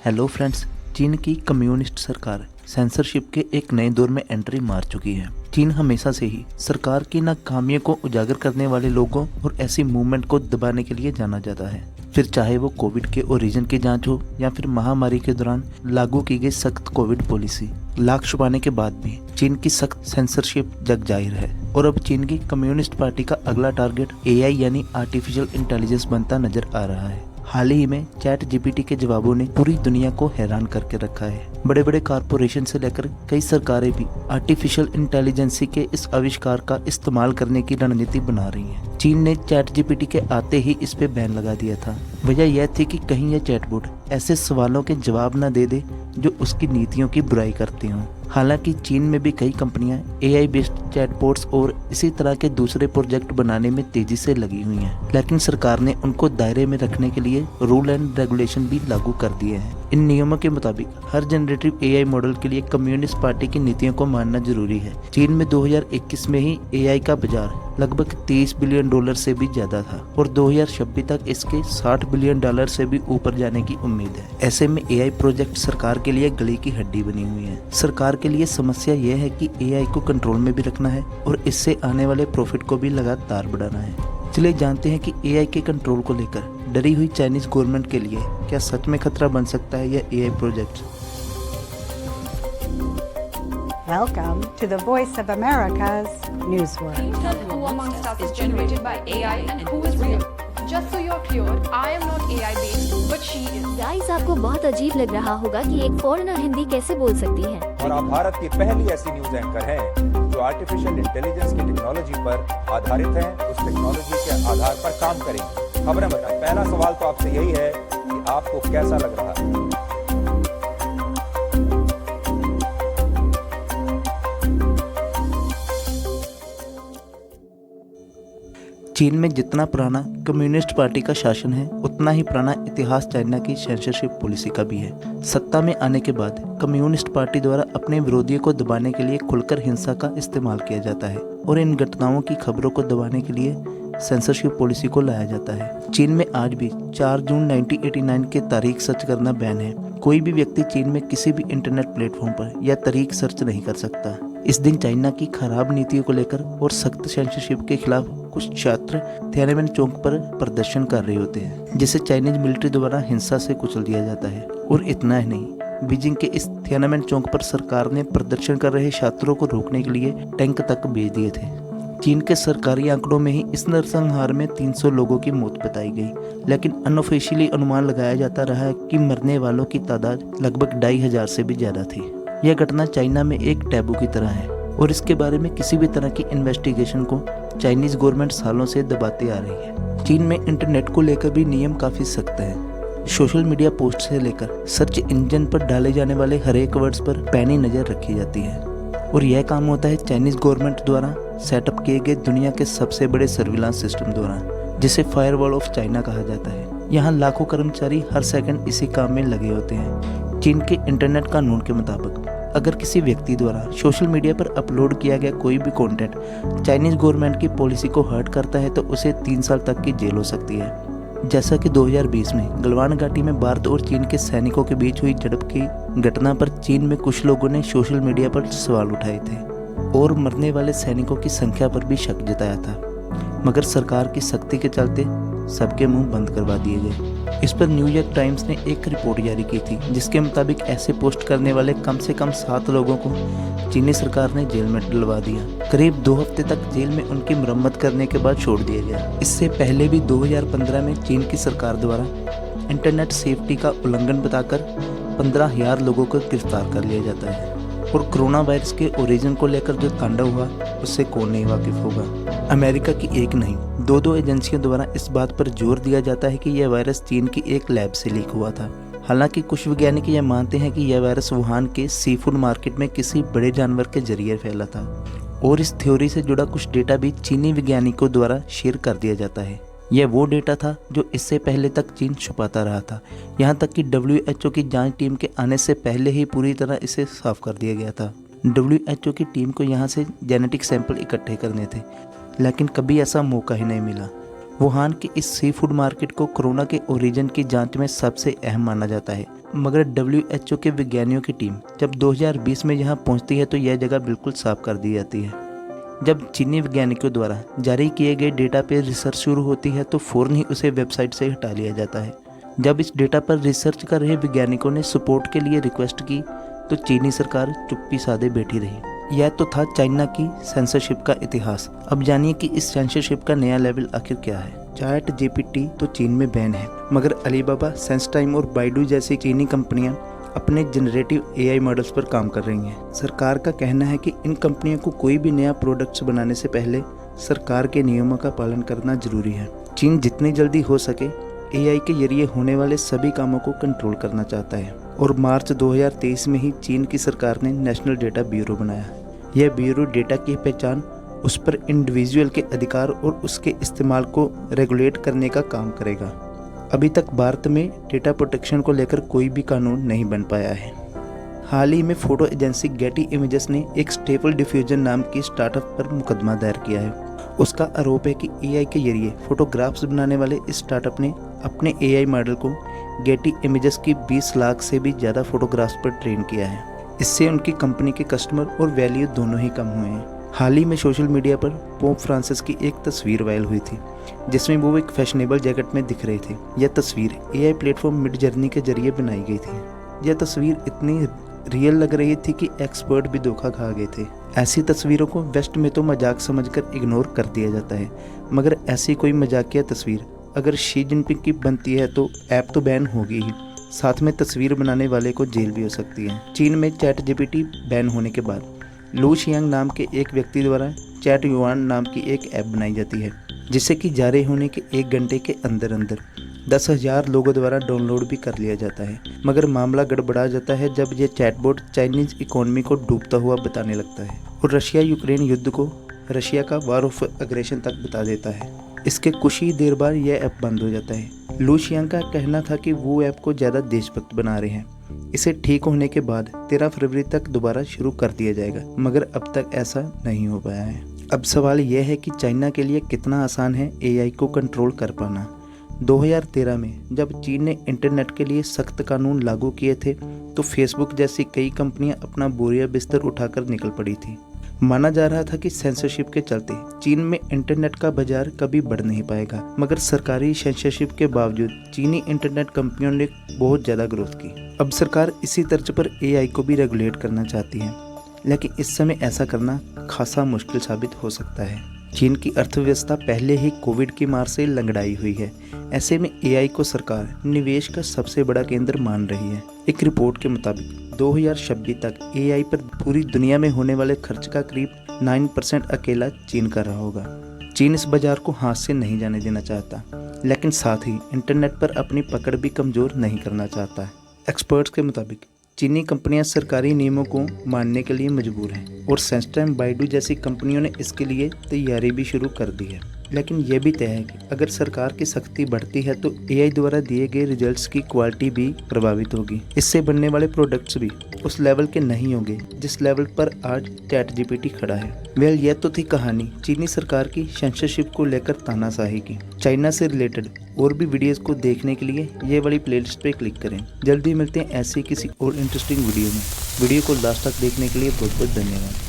Hello friends. चीन की communist सरकार सेंसरशिप के एक नए दौर में एंट्री मार चुकी है। चीन हमेशा से ही सरकार की नाकामियों को उजागर करने वाले लोगों और ऐसी मूवमेंट को दबाने के लिए जाना जाता है। फिर चाहे वो कोविड के ओरिजिन की जांच हो या फिर महामारी के दौरान लागू की गई सख्त कोविड पॉलिसी, लाख छुपाने के बाद भी चीन की सख्त सेंसरशिप जग जाहिर है। और अब चीन की कम्युनिस्ट पार्टी का अगला टारगेट एआई यानी आर्टिफिशियल इंटेलिजेंस बनता नजर आ रहा है। हाल ही में चैट जीपीटी के जवाबों ने पूरी दुनिया को हैरान करके रखा है। बड़े बड़े कारपोरेशन से लेकर कई सरकारें भी आर्टिफिशियल इंटेलिजेंसी के इस आविष्कार का इस्तेमाल करने की रणनीति बना रही हैं। चीन ने चैट जीपीटी के आते ही इस पे बैन लगा दिया था। वजह यह थी कि कहीं यह चैटबॉट ऐसे सवालों के जवाब न दे दे जो उसकी नीतियों की बुराई करती हों। हालांकि चीन में भी कई कंपनियां एआई बेस्ड चैटबॉट्स और इसी तरह के दूसरे प्रोजेक्ट बनाने में तेजी से लगी हुई हैं, लेकिन सरकार ने उनको दायरे में रखने के लिए रूल एंड रेगुलेशन भी लागू कर दिए हैं। इन नियमों के मुताबिक हर जनरेटिव एआई मॉडल के लिए कम्युनिस्ट पार्टी की नीतियों को मानना जरूरी है। चीन में 2021 में ही एआई का बाजार लगभग $30 बिलियन से भी ज्यादा था और 2026 तक इसके $60 बिलियन से भी ऊपर जाने की उम्मीद है। ऐसे में एआई प्रोजेक्ट सरकार के लिए गले की हड्डी बनी हुई है। सरकार के लिए समस्या यह है कि एआई को कंट्रोल में भी रखना है और इससे आने वाले प्रॉफिट को भी लगातार बढ़ाना है। चलिए जानते हैं कि एआई के कंट्रोल को लेकर डरी हुई चाइनीज गवर्नमेंट के लिए क्या सच में खतरा बन सकता है यह AI project. Welcome to the Voice of America's Newsworld. Who amongst us is generated by AI and who is real? Just so you're clear, I am not AI based, but she is. Guys, आपको बहुत अजीब लग रहा होगा कि एक foreigner Hindi कैसे बोल सकती है। और आप भारत की पहली ऐसी न्यूज एंकर हैं जो आर्टिफिशियल इंटेलिजेंस की टेक्नोलॉजी पर आधारित है, उस टेक्नोलॉजी के आधार पर काम करेंगे। खबरें बताएं। पहला सवाल तो आपसे यही है कि आपको कैसा लग रहा है। चीन में जितना पुराना कम्युनिस्ट पार्टी का शासन है उतना ही पुराना इतिहास चाइना की सेंसरशिप पॉलिसी का भी है। सत्ता में आने के बाद कम्युनिस्ट पार्टी द्वारा अपने विरोधियों को दबाने के लिए खुलकर हिंसा का इस्तेमाल किया जाता है और इन घटनाओं की खबरों को दबाने के लिए सेंसरशिप पॉलिसी को लाया जाता है। चीन में आज भी 4 जून 1989 के तारीख सर्च करना बैन है। कोई भी व्यक्ति चीन में किसी भी इंटरनेट प्लेटफॉर्म पर यह तारीख सर्च नहीं कर सकता। इस दिन चाइना की खराब नीतियों को लेकर और सख्त सेंसरशिप के खिलाफ कुछ छात्र थियानमेन चौक पर प्रदर्शन कर रहे होते हैं, जिसे चाइनीज मिलिट्री द्वारा हिंसा से कुचल दिया जाता है। और इतना ही नहीं, बीजिंग के इस थियानमेन चौक पर सरकार ने प्रदर्शन कर रहे छात्रों को रोकने के लिए टैंक तक भेज दिए थे। चीन के सरकारी आंकड़ों में ही इस नरसंहार में 300 लोगों की मौत बताई गई, लेकिन अनऑफिशियली अनुमान लगाया जाता रहा है कि मरने वालों की तादाद लगभग 2500 से भी ज्यादा थी। यह घटना चाइना में एक टैबू की तरह है और इसके बारे में किसी भी तरह की इन्वेस्टिगेशन को चाइनीज गवर्नमेंट सालों से दबाती आ रही है। चीन में इंटरनेट को लेकर भी नियम काफी सख्त है। सोशल मीडिया पोस्ट से लेकर सर्च इंजन पर डाले जाने वाले हर एक वर्ड्स पर पैनी नजर रखी जाती है और यह काम होता है चाइनीज गवर्नमेंट द्वारा सेटअप किए गए दुनिया के सबसे बड़े सर्विलांस सिस्टम द्वारा, जिसे फायरवॉल ऑफ चाइना कहा जाता है। यहाँ लाखों कर्मचारी हर सेकंड इसी काम में लगे होते हैं। चीन के इंटरनेट कानून के मुताबिक अगर किसी व्यक्ति द्वारा सोशल मीडिया पर अपलोड किया गया कोई भी कंटेंट चाइनीज गवर्नमेंट की पॉलिसी को हर्ट करता है तो उसे 3 साल तक की जेल हो सकती है। जैसा कि 2020 में गलवान घाटी में भारत और चीन के सैनिकों के बीच हुई झड़प की घटना पर चीन में कुछ लोगों ने सोशल मीडिया पर सवाल उठाए थे और मरने वाले सैनिकों की संख्या पर भी शक जताया था, मगर सरकार की सख्ती के चलते सबके मुंह बंद करवा दिए गए। इस पर न्यूयॉर्क टाइम्स ने एक रिपोर्ट जारी की थी जिसके मुताबिक ऐसे पोस्ट करने वाले कम से कम 7 लोगों को चीनी सरकार ने जेल में डलवा दिया। करीब 2 हफ्ते तक जेल में उनकी मरम्मत करने के बाद छोड़ दिया गया। इससे पहले भी 2015 में चीन की सरकार द्वारा इंटरनेट सेफ्टी का उल्लंघन बताकर 15,000 लोगों को गिरफ्तार कर लिया जाता है। और कोरोना वायरस के ओरिजिन को लेकर जो तांडव हुआ उससे कौन नहीं वाकिफ होगा। अमेरिका की एक नहीं 2 एजेंसियों द्वारा इस बात पर जोर दिया जाता है कि यह वायरस चीन की एक लैब से लीक हुआ था। हालांकि कुछ वैज्ञानिक यह मानते हैं कि यह वायरस वुहान के सी फूड मार्केट में किसी बड़े जानवर के जरिए फैला था और इस थ्योरी से जुड़ा कुछ डेटा भी चीनी वैज्ञानिकों द्वारा शेयर कर दिया जाता है। यह वो डेटा था जो इससे पहले तक चीन छुपाता रहा था, यहाँ तक कि WHO की जांच टीम के आने से पहले ही पूरी तरह इसे साफ कर दिया गया था। WHO की टीम को यहाँ से जेनेटिक सैंपल इकट्ठे करने थे, लेकिन कभी ऐसा मौका ही नहीं मिला वुहान की इस सी फूड मार्केट को कोरोना के ओरिजिन की जांच में सबसे अहम माना जाता है, मगर WHO के विज्ञानियों की टीम जब 2020 में यहाँ पहुँचती है तो यह जगह बिल्कुल साफ कर दी जाती है। जब चीनी वैज्ञानिकों द्वारा जारी किए गए डेटा पर रिसर्च शुरू होती है तो फ़ौरन ही उसे वेबसाइट से हटा लिया जाता है। जब इस डेटा पर रिसर्च कर रहे वैज्ञानिकों ने सपोर्ट के लिए रिक्वेस्ट की तो चीनी सरकार चुप्पी साधे बैठी रही। यह तो था चाइना की सेंसरशिप का इतिहास। अब जानिए कि इस सेंसरशिप का नया लेवल आखिर क्या है। ChatGPT तो चीन में बैन है, मगर अलीबाबा, सेंसटाइम और बाइडू जैसी चीनी कंपनियां अपने जनरेटिव AI मॉडल्स पर काम कर रही हैं। सरकार का कहना है कि इन कंपनियों को कोई भी नया प्रोडक्ट्स बनाने से पहले सरकार के नियमों का पालन करना जरूरी है। चीन जितनी जल्दी हो सके AI के जरिए होने वाले सभी कामों को कंट्रोल करना चाहता है और मार्च 2023 में ही चीन की सरकार ने नेशनल डेटा ब्यूरो बनाया। यह ब्यूरो डेटा की पहचान, उस पर इंडिविजुअल के अधिकार और उसके इस्तेमाल को रेगुलेट करने का काम करेगा। अभी तक भारत में डेटा प्रोटेक्शन को लेकर कोई भी कानून नहीं बन पाया है। हाल ही में फोटो एजेंसी गेटी इमेजेस ने एक स्टेबल डिफ्यूजन नाम की स्टार्टअप पर मुकदमा दायर किया है। उसका आरोप है कि AI के जरिए फोटोग्राफ्स बनाने वाले इस स्टार्टअप ने अपने AI मॉडल को गेटी इमेजेस की 20 लाख से भी ज़्यादा फोटोग्राफ्स पर ट्रेन किया है। इससे उनकी कंपनी के कस्टमर और वैल्यू दोनों ही कम हुए हैं। हाल ही में सोशल मीडिया पर पोप फ्रांसिस की एक तस्वीर वायरल हुई थी जिसमें वो एक फैशनेबल जैकेट में दिख रहे थे। यह तस्वीर AI प्लेटफॉर्म मिड जर्नी के जरिए बनाई गई थी। यह तस्वीर इतनी रियल लग रही थी कि एक्सपर्ट भी धोखा खा गए थे। ऐसी तस्वीरों को वेस्ट में तो मजाक समझकर इग्नोर कर दिया जाता है, मगर ऐसी कोई मजाकिया तस्वीर अगर शी जिनपिंग की बनती है तो ऐप तो बैन होगी ही, साथ में तस्वीर बनाने वाले को जेल भी हो सकती है। चीन में ChatGPT बैन होने के बाद लू शियांग नाम के एक व्यक्ति द्वारा चैट युआन नाम की एक ऐप बनाई जाती है, जिसे कि जारी होने के 1 घंटे के अंदर अंदर 10,000 लोगों द्वारा डाउनलोड भी कर लिया जाता है। मगर मामला गड़बड़ा जाता है जब यह चैटबॉट चाइनीज इकोनॉमी को डूबता हुआ बताने लगता है और रशिया यूक्रेन युद्ध को रशिया का वॉर ऑफ एग्रेशन तक बता देता है। इसके कुछ ही देर बाद यह ऐप बंद हो जाता है। लू शियांग का कहना था कि वो ऐप को ज़्यादा देशभक्त बना रहे हैं। इसे ठीक होने के बाद 13 फरवरी तक दोबारा शुरू कर दिया जाएगा, मगर अब तक ऐसा नहीं हो पाया है। अब सवाल यह है कि चाइना के लिए कितना आसान है AI को कंट्रोल कर पाना। 2013 में जब चीन ने इंटरनेट के लिए सख्त कानून लागू किए थे तो फेसबुक जैसी कई कंपनियां अपना बोरिया बिस्तर उठाकर निकल पड़ी थी। माना जा रहा था कि सेंसरशिप के चलते चीन में इंटरनेट का बाजार कभी बढ़ नहीं पाएगा, मगर सरकारी सेंसरशिप के बावजूद चीनी इंटरनेट कंपनियों ने बहुत ज़्यादा ग्रोथ की। अब सरकार इसी तर्ज पर AI को भी रेगुलेट करना चाहती है, लेकिन इस समय ऐसा करना खासा मुश्किल साबित हो सकता है। चीन की अर्थव्यवस्था पहले ही कोविड की मार से लंगड़ाई हुई है। ऐसे में AI को सरकार निवेश का सबसे बड़ा केंद्र मान रही है। एक रिपोर्ट के मुताबिक 2026 तक AI पर पूरी दुनिया में होने वाले खर्च का करीब 9% अकेला चीन कर रहा होगा। चीन इस बाजार को हाथ से नहीं जाने देना चाहता, लेकिन साथ ही इंटरनेट पर अपनी पकड़ भी कमज़ोर नहीं करना चाहता है। एक्सपर्ट्स के मुताबिक चीनी कंपनियां सरकारी नियमों को मानने के लिए मजबूर हैं और सेंसटाइम, बाइडू जैसी कंपनियों ने इसके लिए तैयारी भी शुरू कर दी है। लेकिन यह भी तय है कि अगर सरकार की सख्ती बढ़ती है तो AI द्वारा दिए गए रिजल्ट्स की क्वालिटी भी प्रभावित होगी। इससे बनने वाले प्रोडक्ट्स भी उस लेवल के नहीं होंगे जिस लेवल पर आज ChatGPT खड़ा है। यह तो थी कहानी चीनी सरकार की सेंसरशिप को लेकर तानाशाही की। चाइना से रिलेटेड और भी वीडियोस को देखने के लिए ये वाली प्लेलिस्ट पे क्लिक करें। जल्दी मिलते हैं ऐसी किसी और इंटरेस्टिंग वीडियो में। वीडियो को लास्ट तक देखने के लिए बहुत बहुत धन्यवाद।